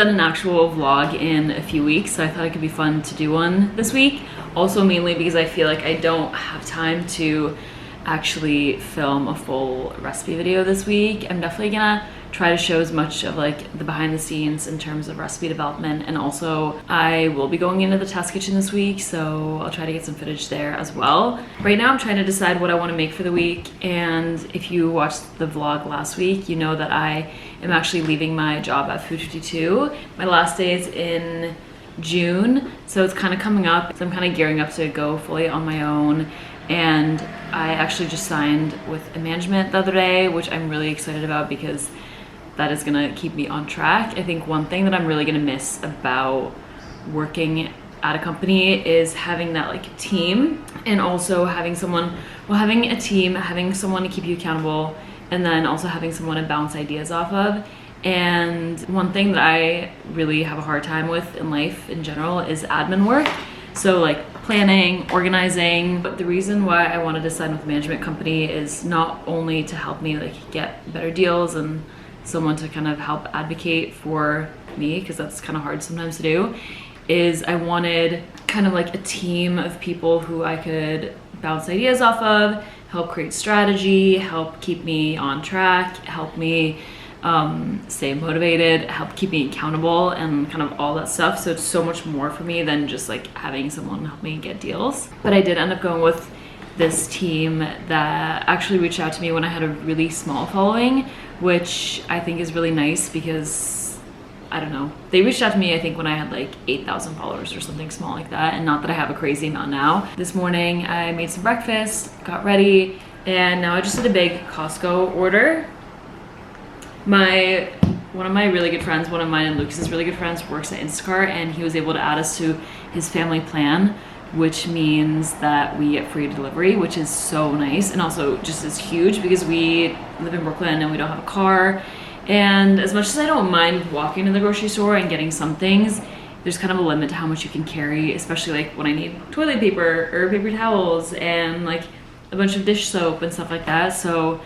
done an actual vlog in a few weeks, so I thought it could be fun to do one this week. Also mainly because I feel like I don't have time to actually film a full recipe video this week. I'm definitely gonna try to show as much of like the behind the scenes in terms of recipe development, and also I will be going into the test kitchen this week, so I'll try to get some footage there as well. Right now I'm trying to decide what I want to make for the week, and if you watched the vlog last week, you know that I am actually leaving my job at Food 52. My last day is in June, so it's kind of coming up, so I'm kind of gearing up to go fully on my own. And I actually just signed with a management the other day, which I'm really excited about because that is gonna keep me on track. I think one thing that I'm really gonna miss about working at a company is having that like team, and also having someone, well, having a team, having someone to keep you accountable, and then also having someone to bounce ideas off of. And one thing that I really have a hard time with in life in general is admin work. So like planning, organizing. But the reason why I wanted to sign with a management company is not only to help me like get better deals and someone to kind of help advocate for me, because that's kind of hard sometimes to do, is I wanted kind of like a team of people who I could bounce ideas off of, help create strategy, help keep me on track, help me stay motivated, help keep me accountable, and kind of all that stuff. So it's so much more for me than just like having someone help me get deals. But I did end up going with this team that actually reached out to me when I had a really small following, which I think is really nice because, I don't know, they reached out to me I think when I had like 8,000 followers or something small like that, and not that I have a crazy amount now. This morning I made some breakfast, got ready, and now I just did a big Costco order. One of my really good friends, one of mine and Lucas's really good friends, works at Instacart, and he was able to add us to his family plan, which means that we get free delivery, which is so nice, and also just is huge because we live in Brooklyn and we don't have a car. And as much as I don't mind walking to the grocery store and getting some things, there's kind of a limit to how much you can carry, especially like when I need toilet paper or paper towels and like a bunch of dish soap and stuff like that. So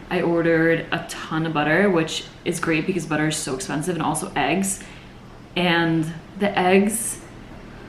I ordered a ton of butter, which is great because butter is so expensive, and also eggs. And the eggs,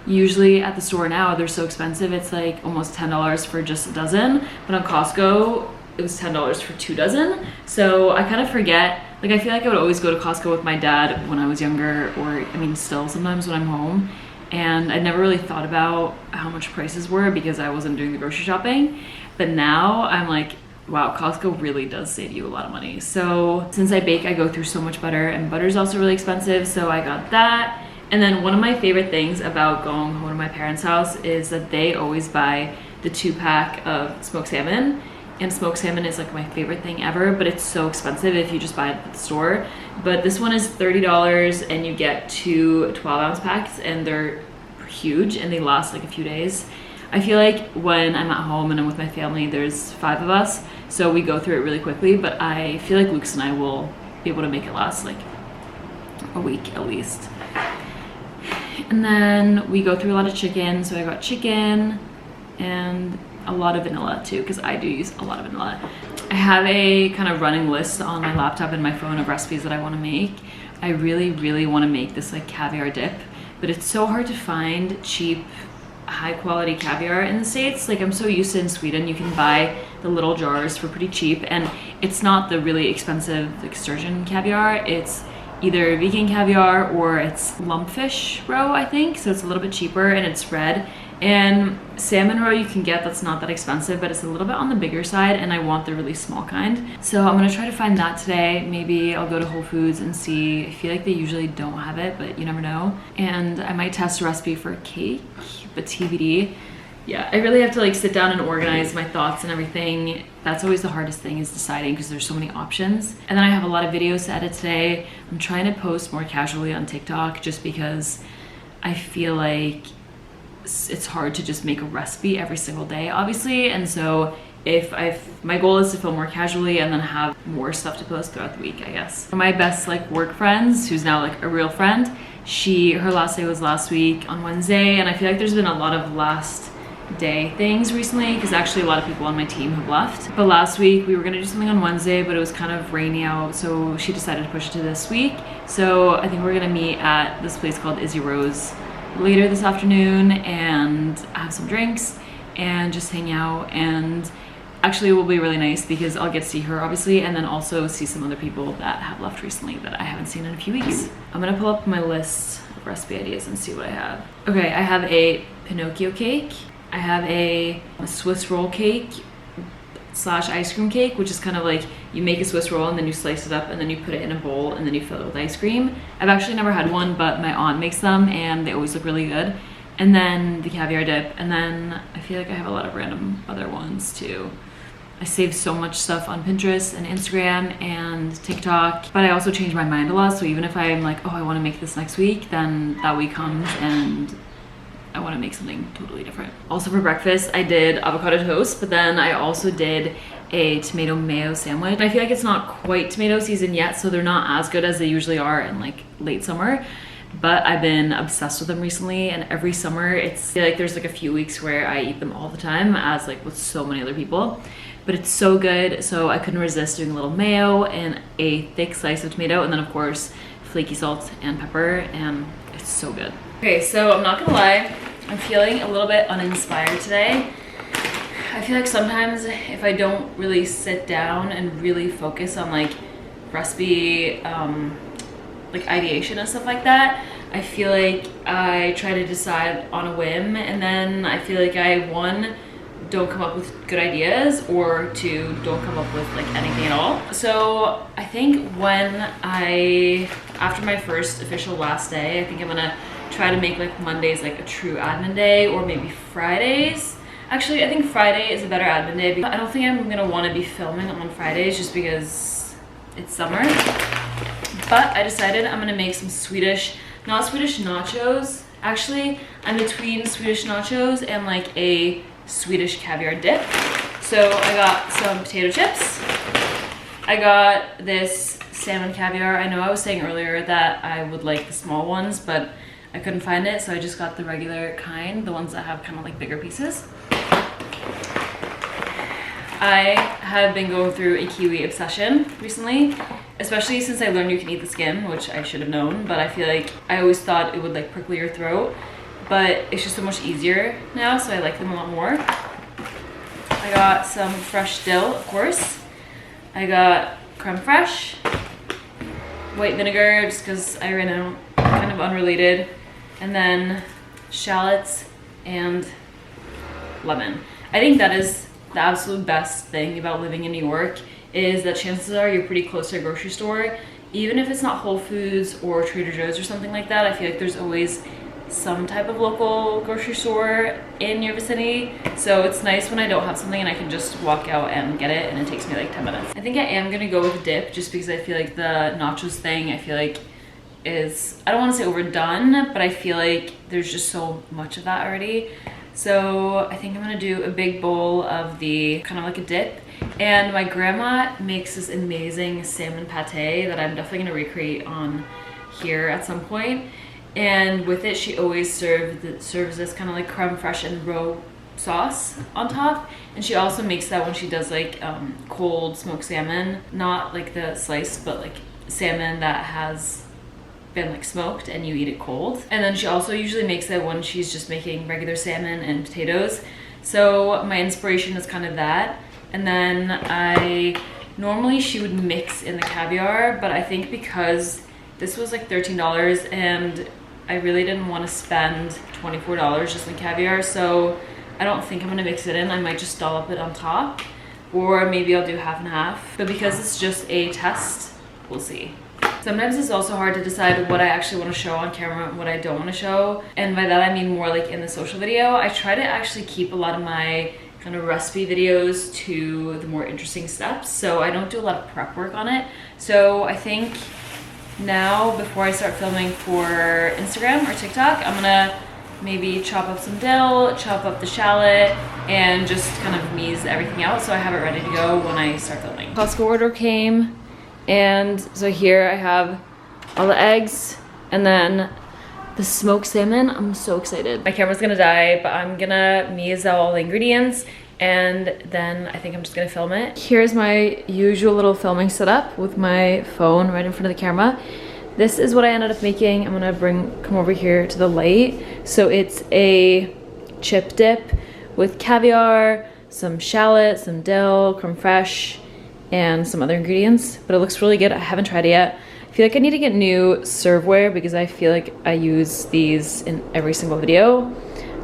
usually at the store now, they're so expensive. It's like almost $10 for just a dozen, but on Costco, it was $10 for 2 dozen. So I kind of forget, like I feel like I would always go to Costco with my dad when I was younger, or I mean still sometimes when I'm home, and I never really thought about how much prices were because I wasn't doing the grocery shopping. But now I'm like, wow, Costco really does save you a lot of money. So since I bake, I go through so much butter, and butter is also really expensive, so I got that. And then one of my favorite things about going home to my parents' house is that they always buy the 2-pack of smoked salmon. And smoked salmon is like my favorite thing ever, but it's so expensive if you just buy it at the store. But this one is $30, and you get 2 12-ounce packs, and they're huge and they last like a few days. I feel like when I'm at home and I'm with my family, there's 5 of us, so we go through it really quickly, but I feel like Lucas and I will be able to make it last like a week at least. And then we go through a lot of chicken, so I got chicken and a lot of vanilla too, because I do use a lot of vanilla. I have a kind of running list on my laptop and my phone of recipes that I want to make. I really want to make this like caviar dip, but it's so hard to find cheap, high quality caviar in the States. Like I'm so used to in Sweden, you can buy the little jars for pretty cheap, and it's not the really expensive like sturgeon caviar. It's either vegan caviar or it's lumpfish roe, I think, so it's a little bit cheaper and it's red. And salmon roe you can get, that's not that expensive, but it's a little bit on the bigger side, and I want the really small kind. So I'm gonna try to find that today. Maybe I'll go to Whole Foods and see. I feel like they usually don't have it, but you never know. And I might test a recipe for a cake, but TBD. Yeah, I really have to like sit down and organize my thoughts and everything. That's always the hardest thing, is deciding, because there's so many options. And then I have a lot of videos to edit today. I'm trying to post more casually on TikTok just because I feel like it's hard to just make a recipe every single day, obviously. And so my goal is to film more casually and then have more stuff to post throughout the week, I guess. One of my best like work friends, who's now like a real friend, her last day was last week on Wednesday, and I feel like there's been a lot of last day things recently because actually a lot of people on my team have left. But last week we were gonna do something on Wednesday, but it was kind of rainy out, so she decided to push it to this week. So I think we're gonna meet at this place called Izzy Rose later this afternoon and have some drinks and just hang out. And actually it will be really nice because I'll get to see her obviously, and then also see some other people that have left recently that I haven't seen in a few weeks. I'm gonna pull up my list of recipe ideas and see what I have. Okay, I have a Pinocchio cake. I have a Swiss roll cake slash ice cream cake, which is kind of like you make a Swiss roll and then you slice it up and then you put it in a bowl and then you fill it with ice cream. I've actually never had one, but my aunt makes them and they always look really good. And then the caviar dip, and then I feel like I have a lot of random other ones too. I save so much stuff on Pinterest and Instagram and TikTok, but I also change my mind a lot. So even if I'm like, oh, I want to make this next week, then that week comes and I want to make something totally different. Also for breakfast, I did avocado toast, but then I also did a tomato mayo sandwich. I feel like it's not quite tomato season yet, so they're not as good as they usually are in like late summer. But I've been obsessed with them recently, and every summer it's like there's like a few weeks where I eat them all the time, as like with so many other people. But it's so good, so I couldn't resist doing a little mayo and a thick slice of tomato, and then of course flaky salt and pepper, and it's so good. Okay, so I'm not gonna lie, I'm feeling a little bit uninspired today. I feel like sometimes if I don't really sit down and really focus on like recipe like ideation and stuff like that, I feel like I try to decide on a whim, and then I feel like I, one, don't come up with good ideas, or two, don't come up with like anything at all. So I think after my first official last day, I think I'm gonna try to make like Mondays like a true admin day, or maybe Fridays. Actually, I think Friday is a better admin day because I don't think I'm gonna want to be filming on Fridays just because it's summer. But I decided I'm gonna make some not Swedish nachos. Actually, I'm between Swedish nachos and like a Swedish caviar dip. So I got some potato chips. I got this salmon caviar. I know I was saying earlier that I would like the small ones, but I couldn't find it, so I just got the regular kind, the ones that have kind of like bigger pieces. I have been going through a kiwi obsession recently, especially since I learned you can eat the skin, which I should have known, but I feel like I always thought it would like prickle your throat, but it's just so much easier now, so I like them a lot more. I got some fresh dill, of course. I got creme fraiche, white vinegar, just because I ran out, kind of unrelated, and then shallots and lemon. I think that is the absolute best thing about living in New York, is that chances are you're pretty close to a grocery store. Even if it's not Whole Foods or Trader Joe's or something like that, I feel like there's always some type of local grocery store in your vicinity. So it's nice when I don't have something and I can just walk out and get it, and it takes me like 10 minutes. I think I am gonna go with a dip just because I feel like the nachos thing, I feel like is, I don't want to say overdone, but I feel like there's just so much of that already. So I think I'm gonna do a big bowl of the kind of like a dip. And my grandma makes this amazing salmon pate that I'm definitely gonna recreate on here at some point. And with it, she always serves this kind of like creme fraiche and roe sauce on top. And she also makes that when she does like cold smoked salmon, not like the slice, but like salmon that has been like smoked and you eat it cold. And then she also usually makes it when she's just making regular salmon and potatoes. So my inspiration is kind of that. And then normally she would mix in the caviar, but I think because this was like $13 and I really didn't want to spend $24 just in caviar, so I don't think I'm gonna mix it in. I might just dollop it on top, or maybe I'll do half and half. But because it's just a test, we'll see. Sometimes it's also hard to decide what I actually want to show on camera and what I don't want to show. And by that I mean more like in the social video. I try to actually keep a lot of my kind of recipe videos to the more interesting steps, so I don't do a lot of prep work on it. So I think now, before I start filming for Instagram or TikTok, I'm gonna maybe chop up some dill, chop up the shallot, and just kind of mise everything out so I have it ready to go when I start filming. Costco order came, and so here I have all the eggs, and then the smoked salmon. I'm so excited. My camera's gonna die, but I'm gonna Miyazawa all the ingredients, and then I think I'm just gonna film it. Here's my usual little filming setup with my phone right in front of the camera. This is what I ended up making. I'm gonna come over here to the light. So it's a chip dip with caviar, some shallot, some dill, creme fraiche, and some other ingredients, but it looks really good. I haven't tried it yet. I feel like I need to get new serveware because I feel like I use these in every single video.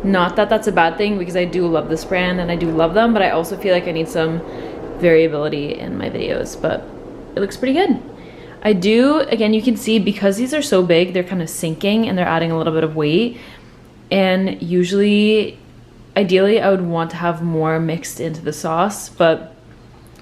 Not that that's a bad thing, because I do love this brand and I do love them, but I also feel like I need some variability in my videos, but it looks pretty good. I do, again, you can see because these are so big, they're kind of sinking and they're adding a little bit of weight. And usually, ideally, I would want to have more mixed into the sauce, but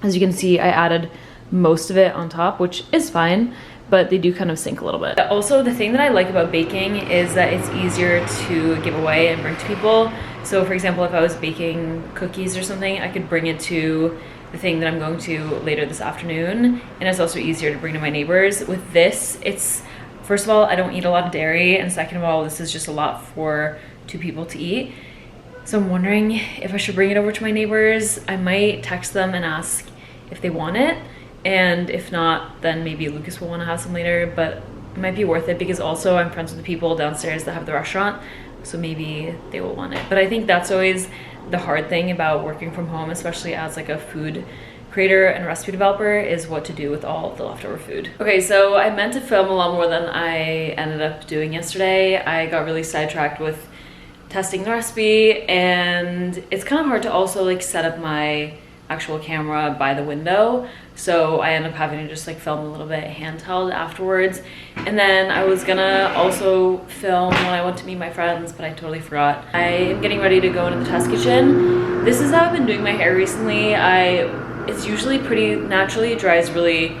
as you can see, I added most of it on top, which is fine, but they do kind of sink a little bit. Also, the thing that I like about baking is that it's easier to give away and bring to people. So for example, if I was baking cookies or something, I could bring it to the thing that I'm going to later this afternoon, and it's also easier to bring to my neighbors. With this, it's, first of all, I don't eat a lot of dairy, and second of all, this is just a lot for 2 people to eat. So I'm wondering if I should bring it over to my neighbors. I might text them and ask if they want it, and if not, then maybe Lucas will want to have some later, but it might be worth it because also I'm friends with the people downstairs that have the restaurant, so maybe they will want it. But I think that's always the hard thing about working from home, especially as like a food creator and recipe developer, is what to do with all the leftover food. Okay, so I meant to film a lot more than I ended up doing yesterday. I got really sidetracked with testing the recipe, and it's kind of hard to also like set up my actual camera by the window, so I end up having to just like film a little bit handheld afterwards. And then I was gonna also film when I went to meet my friends, but I totally forgot. I am getting ready to go into the test kitchen. This is how I've been doing my hair recently. It's usually pretty naturally, it dries really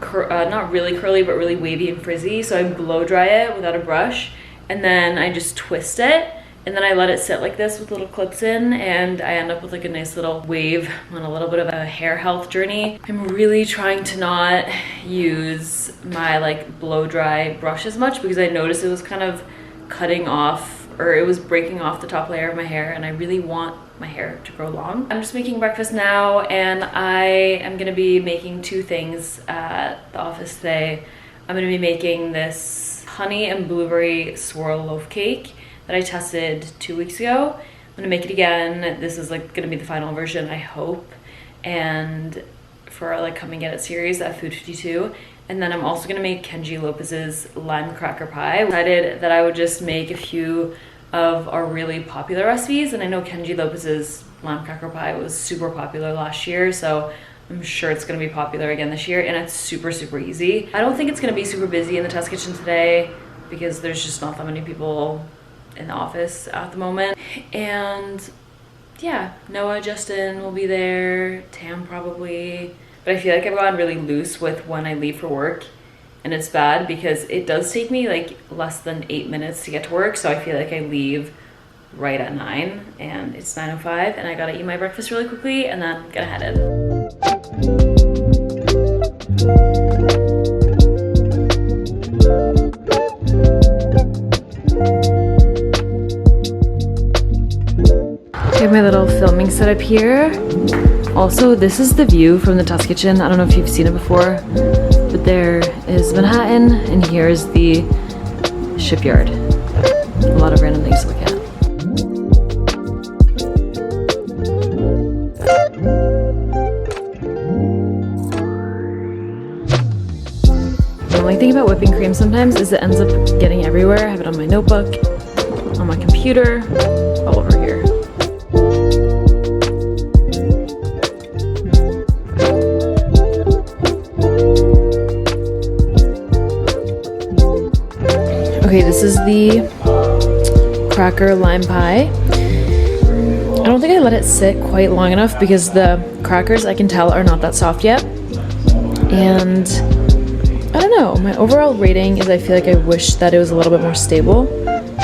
not really curly, but really wavy and frizzy, so I blow dry it without a brush, and then I just twist it, and then I let it sit like this with little clips in, and I end up with like a nice little wave on a little bit of a hair health journey. I'm really trying to not use my like blow dry brush as much because I noticed it was kind of cutting off, or it was breaking off the top layer of my hair, and I really want my hair to grow long. I'm just making breakfast now, and I am gonna be making 2 things at the office today. I'm gonna be making this honey and blueberry swirl loaf cake that I tested 2 weeks ago. I'm gonna make it again. This is like gonna be the final version, I hope, and for our like come and get it series at Food 52. And then I'm also gonna make Kenji Lopez's lime cracker pie. I decided that I would just make a few of our really popular recipes, and I know Kenji Lopez's lime cracker pie was super popular last year, so I'm sure it's gonna be popular again this year, and it's super, super easy. I don't think it's gonna be super busy in the test kitchen today because there's just not that many people in the office at the moment. And yeah, Noah, Justin will be there, Tam probably, but I feel like I've gotten really loose with when I leave for work, and it's bad because it does take me like less than 8 minutes to get to work, so I feel like I leave right at 9 and it's 9:05 and I gotta eat my breakfast really quickly and then gonna head in. I have my little filming setup here. Also, this is the view from the test kitchen. I don't know if you've seen it before, but there is Manhattan and here's the shipyard. A lot of random things to look at. The only thing about whipping cream sometimes is it ends up getting everywhere. I have it on my notebook, on my computer, all over here. Okay, this is the cracker lime pie. I don't think I let it sit quite long enough because the crackers, I can tell, are not that soft yet. And I don't know, my overall rating is I feel like I wish that it was a little bit more stable,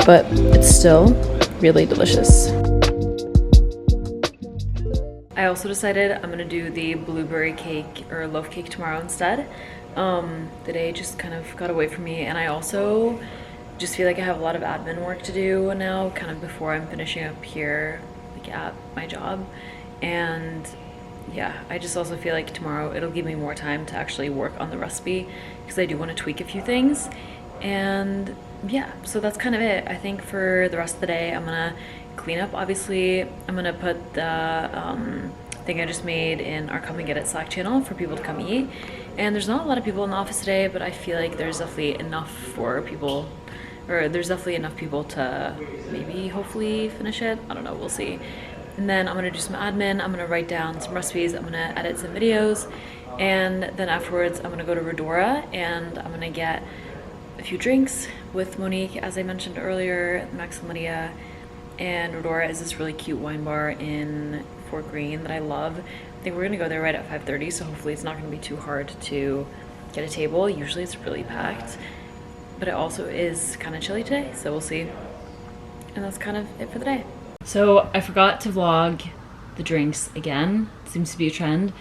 but it's still really delicious. I also decided I'm gonna do the blueberry cake or loaf cake tomorrow instead. The day just kind of got away from me, and I also just feel like I have a lot of admin work to do now, kind of before I'm finishing up here, like at my job. And yeah, I just also feel like tomorrow it'll give me more time to actually work on the recipe because I do want to tweak a few things. And yeah, so that's kind of it. I think for the rest of the day, I'm gonna clean up. Obviously, I'm gonna put the thing I just made in our Come and Get It Slack channel for people to come eat. And there's not a lot of people in the office today, but I feel like there's definitely enough for people, or there's definitely enough people to maybe hopefully finish it. I don't know, we'll see. And then I'm gonna do some admin, I'm gonna write down some recipes, I'm gonna edit some videos, and then afterwards I'm gonna go to Redora and I'm gonna get a few drinks with Monique, as I mentioned earlier, Max and Lydia. And Redora is this really cute wine bar in Fort Greene that I love. I think we're gonna go there right at 5:30, so hopefully it's not gonna be too hard to get a table. Usually it's really packed, but it also is kind of chilly today, so we'll see. And that's kind of it for the day. So I forgot to vlog the drinks again. It seems to be a trend.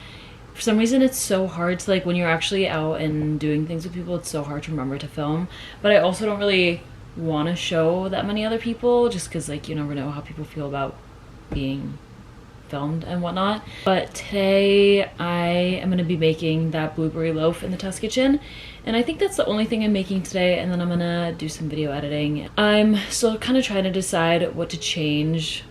For some reason it's so hard to, like, when you're actually out and doing things with people, it's so hard to remember to film. But I also don't really want to show that many other people just because, like, you never know how people feel about being filmed and whatnot. But today I am going to be making that blueberry loaf in the test kitchen, and I think that's the only thing I'm making today, and then I'm gonna do some video editing. I'm still kind of trying to decide what to change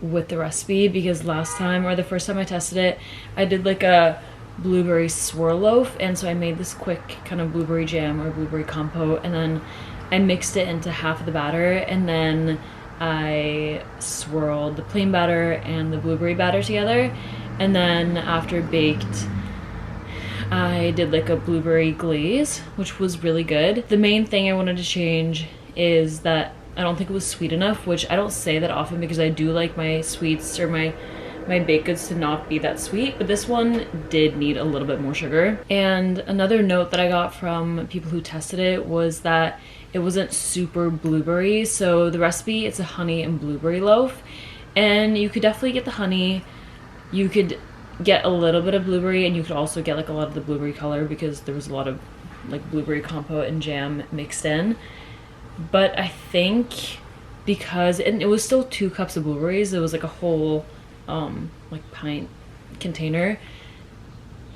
with the recipe because last time, or the first time I tested it, I did like a blueberry swirl loaf, and so I made this quick kind of blueberry jam or blueberry compote, and then I mixed it into half of the batter, and then I swirled the plain batter and the blueberry batter together, and then after baked I did like a blueberry glaze, which was really good. The main thing I wanted to change is that I don't think it was sweet enough, which I don't say that often because I do like my sweets or my baked goods to not be that sweet, but this one did need a little bit more sugar. And another note that I got from people who tested it was that it wasn't super blueberry. So the recipe, it's a honey and blueberry loaf, and you could definitely get the honey, you could get a little bit of blueberry, and you could also get like a lot of the blueberry color because there was a lot of like blueberry compote and jam mixed in. But I think because, and it was still 2 cups of blueberries, it was like a whole like pint container,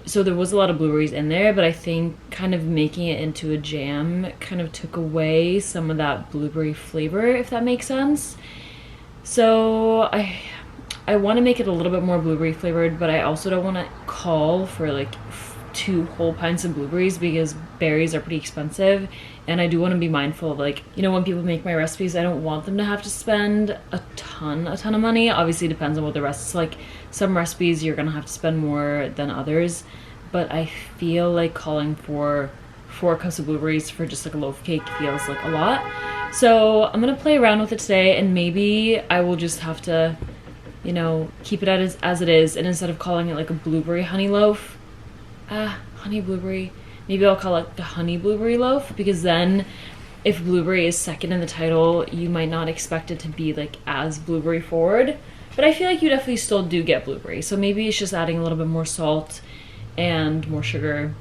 so there was a lot of blueberries in there, but I think kind of making it into a jam kind of took away some of that blueberry flavor, if that makes sense. So I want to make it a little bit more blueberry flavored, but I also don't want to call for like 2 whole pints of blueberries because berries are pretty expensive, and I do want to be mindful of, like, you know, when people make my recipes, I don't want them to have to spend a ton of money. Obviously it depends on what the rest is like. Some recipes you're gonna have to spend more than others, but I feel like calling for 4 cups of blueberries for just like a loaf cake feels like a lot. So I'm gonna play around with it today, and maybe I will just have to, you know, keep it as it is, and instead of calling it like a blueberry honey loaf, honey blueberry, maybe I'll call it the honey blueberry loaf, because then if blueberry is second in the title, you might not expect it to be like as blueberry forward, but I feel like you definitely still do get blueberry. So maybe it's just adding a little bit more salt and more sugar,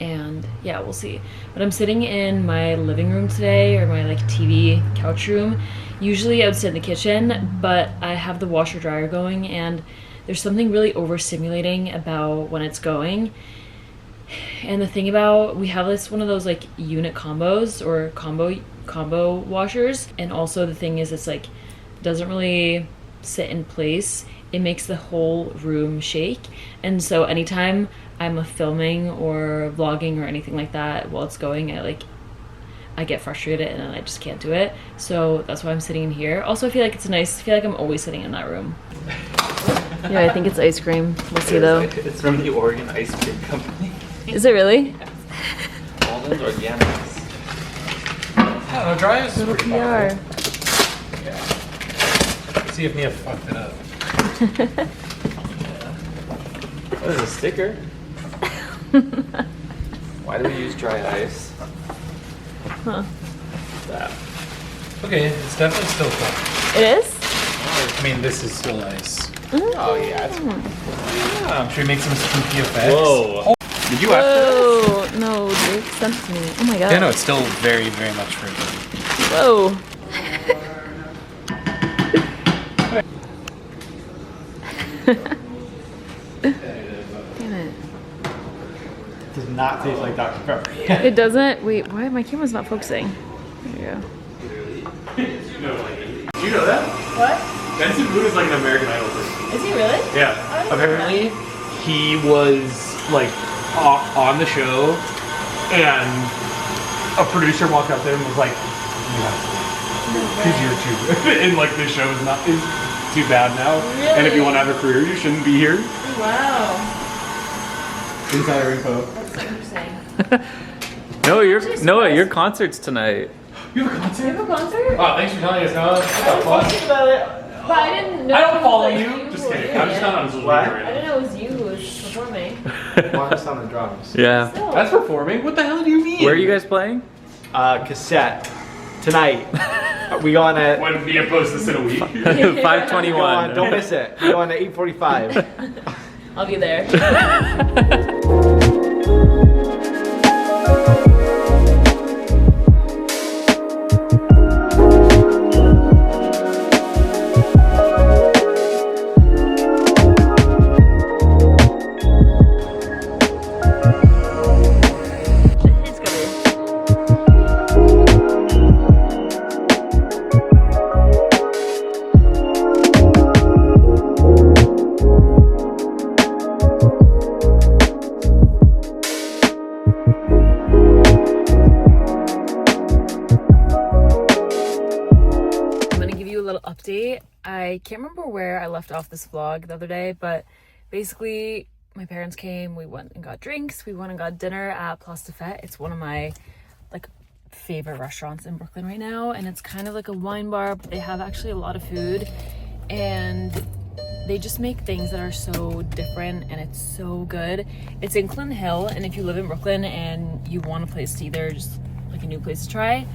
and yeah, we'll see. But I'm sitting in my living room today, or my like TV couch room. Usually I would sit in the kitchen, but I have the washer dryer going, and there's something really overstimulating about when it's going. And the thing about, we have this one of those like unit combos or combo washers, and also the thing is, it's like doesn't really sit in place. It makes the whole room shake, and so anytime I'm filming or vlogging or anything like that while it's going, I get frustrated and I just can't do it. So that's why I'm sitting in here. Also, I feel like it's nice. I feel like I'm always sitting in that room. Yeah, I think it's ice cream. We'll see though. It's from the Oregon Ice Cream Company. Is it really? Yes. Almond Organics. Yeah, no, dry ice is Little pretty PR. popular. Yeah. See if Mia fucked it up. Oh, there's a sticker. Why do we use dry ice? Huh. That. Okay, it's definitely still cold. It is? I mean, this is still ice. Oh yeah. It's, Should we make some spooky effects? whoa. Did you ask for this? Whoa, no, Jake sent it to me. Oh my god. Yeah, no, it's still very, very much frozen. Whoa. Damn it. It does not taste like Dr. Pepper. It doesn't? Wait, why? My camera's not focusing. There you go. Do you know that? What? Benson Boone is like an American Idol person. Is he really? Yeah. Apparently, he was like on the show, and a producer walked up there and was like, "Because you're too good, and like this show is too bad now. Really? And if you want to have a career, you shouldn't be here." Wow. Insider info. That's so interesting. Noah, your concert's tonight. You have a concert? You have a concert? Oh, thanks for telling us, Noah. I was talking about it, but I didn't know. I don't follow it was, you. like, Just who were kidding. doing I'm just it. not on social What? media right I now. didn't know it was you who was performing. Marcus on the drums. Yeah. Still. That's performing? What the hell do you mean? Where are you guys playing? Cassette. Tonight. We go on at... When Mia posts this in a week. Go on, 521. don't miss it. We go on at 8:45. I'll be there. Update. I can't remember where I left off this vlog the other day, but basically my parents came, we went and got drinks, we went and got dinner at Place de Fête. It's one of my like favorite restaurants in Brooklyn right now, and it's kind of like a wine bar, but they have actually a lot of food, and they just make things that are so different and it's so good. It's in Clinton Hill, and if you live in Brooklyn and you want a place to either just like a new place to try,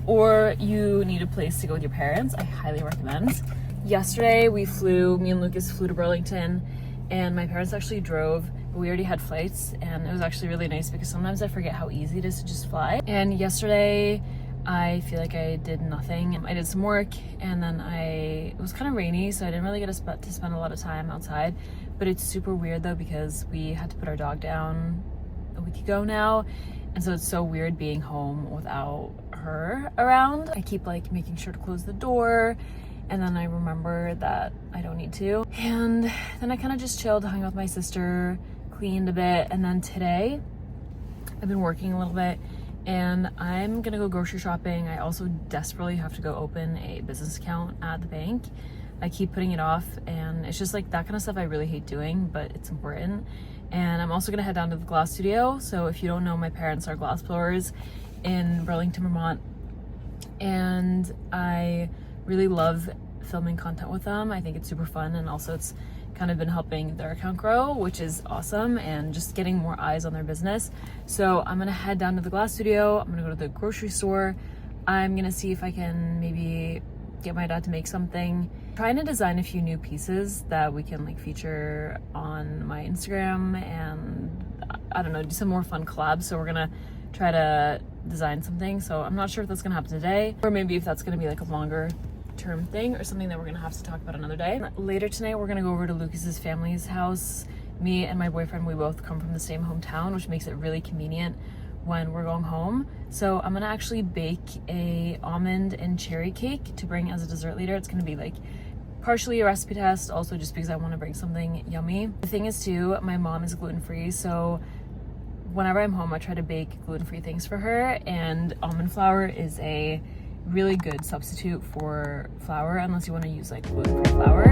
or you need a place to go with your parents, I highly recommend. Yesterday me and Lucas flew to Burlington, and my parents actually drove, but we already had flights, and it was actually really nice because sometimes I forget how easy it is to just fly. And yesterday I feel like I did nothing. I did some work, and then it was kind of rainy, so I didn't really get to spend a lot of time outside. But it's super weird though, because we had to put our dog down a week ago now, and so it's so weird being home without her around. I keep like making sure to close the door, and then I remember that I don't need to. And then I kind of just chilled, hung out with my sister, cleaned a bit, and then today I've been working a little bit, and I'm gonna go grocery shopping. I also desperately have to go open a business account at the bank. I keep putting it off, and it's just like that kind of stuff I really hate doing, but it's important. And I'm also gonna head down to the glass studio. So if you don't know, my parents are glass blowers in Burlington, Vermont, and I really love filming content with them. I think it's super fun, and also it's kind of been helping their account grow, which is awesome, and just getting more eyes on their business. So I'm gonna head down to the glass studio. I'm gonna go to the grocery store. I'm gonna see if I can maybe get my dad to make something. Trying to design a few new pieces that we can like feature on my Instagram, and I don't know, do some more fun collabs. So we're gonna try to design something. So I'm not sure if that's gonna happen today, or maybe if that's gonna be like a longer term thing or something that we're gonna have to talk about another day. Later tonight, we're gonna go over to Lucas's family's house. Me and my boyfriend, we both come from the same hometown, which makes it really convenient when we're going home. So I'm gonna actually bake a almond and cherry cake to bring as a dessert later. It's gonna be like partially a recipe test, also just because I want to bring something yummy. The thing is too, my mom is gluten-free, so whenever I'm home I try to bake gluten-free things for her, and almond flour is a really good substitute for flour unless you want to use like gluten-free flour.